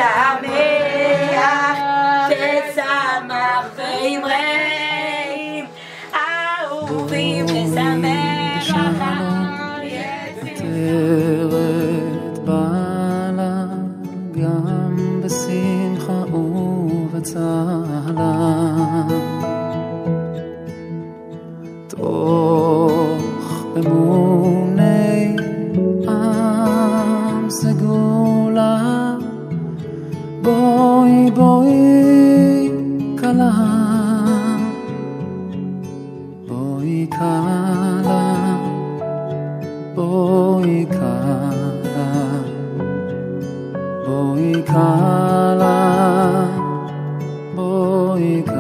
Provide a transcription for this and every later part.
שמח, ששמח ואמרים, אהובים לשמח עטרת בעלה, גם בשמחה ובצהלה, תוך אמוני עם סגולה, בואי בואי כלה, בואי כלה, בואי כלה, בואי כלה, בואי כלה.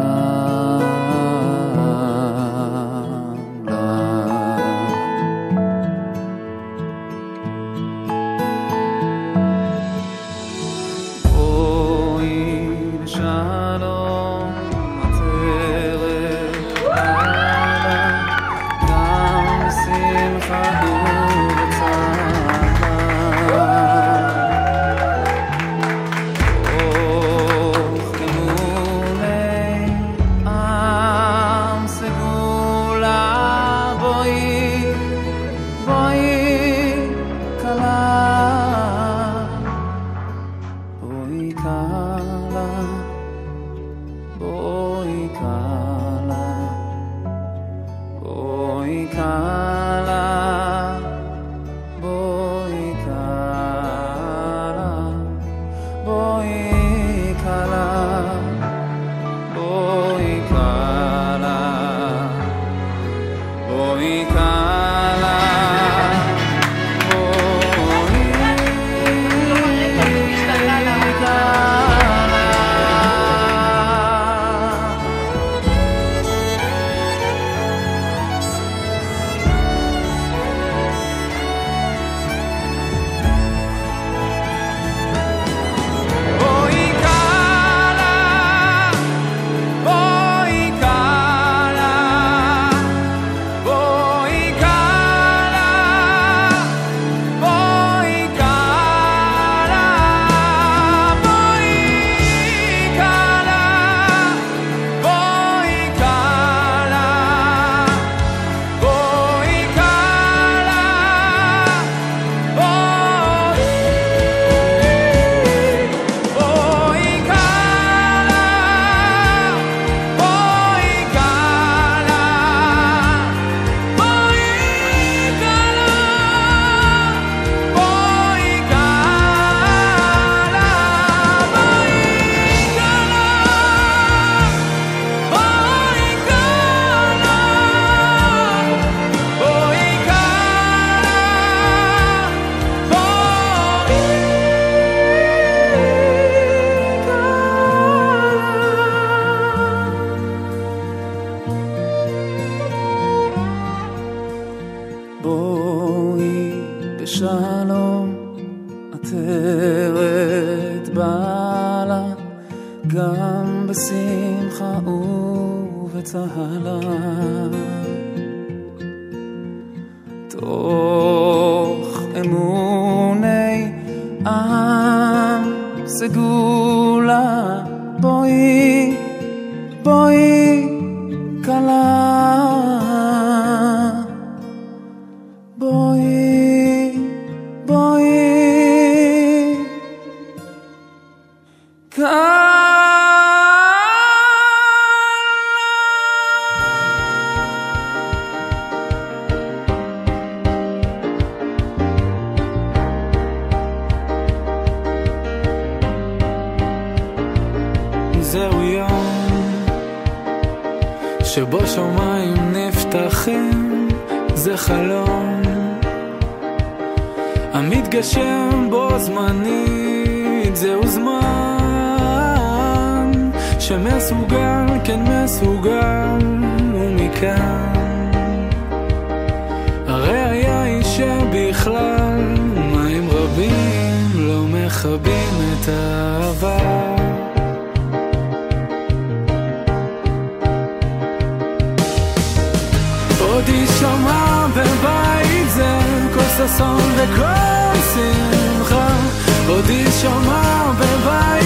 בואי לשלום עטרת בעלה, גם בשמחה בשלום עטרת בעלה, גם בשמחה ובצהלה, תוך אמוני עם סגולה, בואי בואי כלה, בואי בואי כלה. זהו יום שבו שמיים נפתחים, זה חלום המתגשם בו זמנית, זהו זמן שמסוגל, כן מסוגל, ומכאן הראיה היא שבכלל מים רבים לא מכבים את האהבה. עוד יישמע בבית זה כל ששון וכל שמחה, עוד יישמע בבית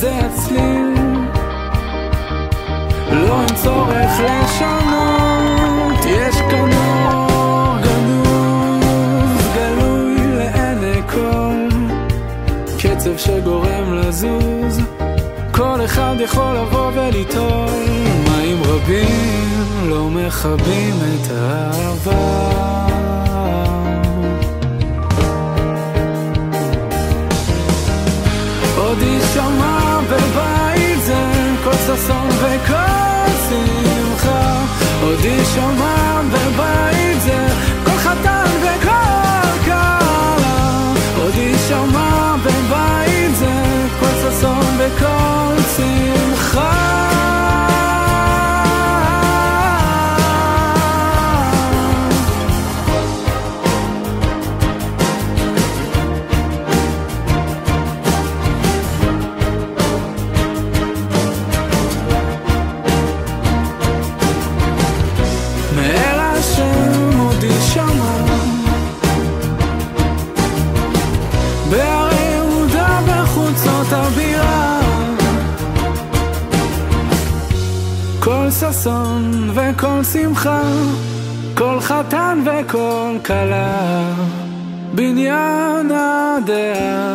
זה הצליל, לא אין צורך לשנות, יש כאן אור גנוז, גלוי לעיני כל, קצב שגורם לזוז, כל אחד יכול לבוא וליטול, מים רבים לא מכבים את האהבה. עוד יישמע בבית זה כל ששון וכל שמחה, עוד יישמע בבית זה כל חתן וכל כלה, עוד יישמע בבית זה כל ששון וכל שמחה. כל ששון וכל שמחה, כל חתן וכל כלה, בניין הדעה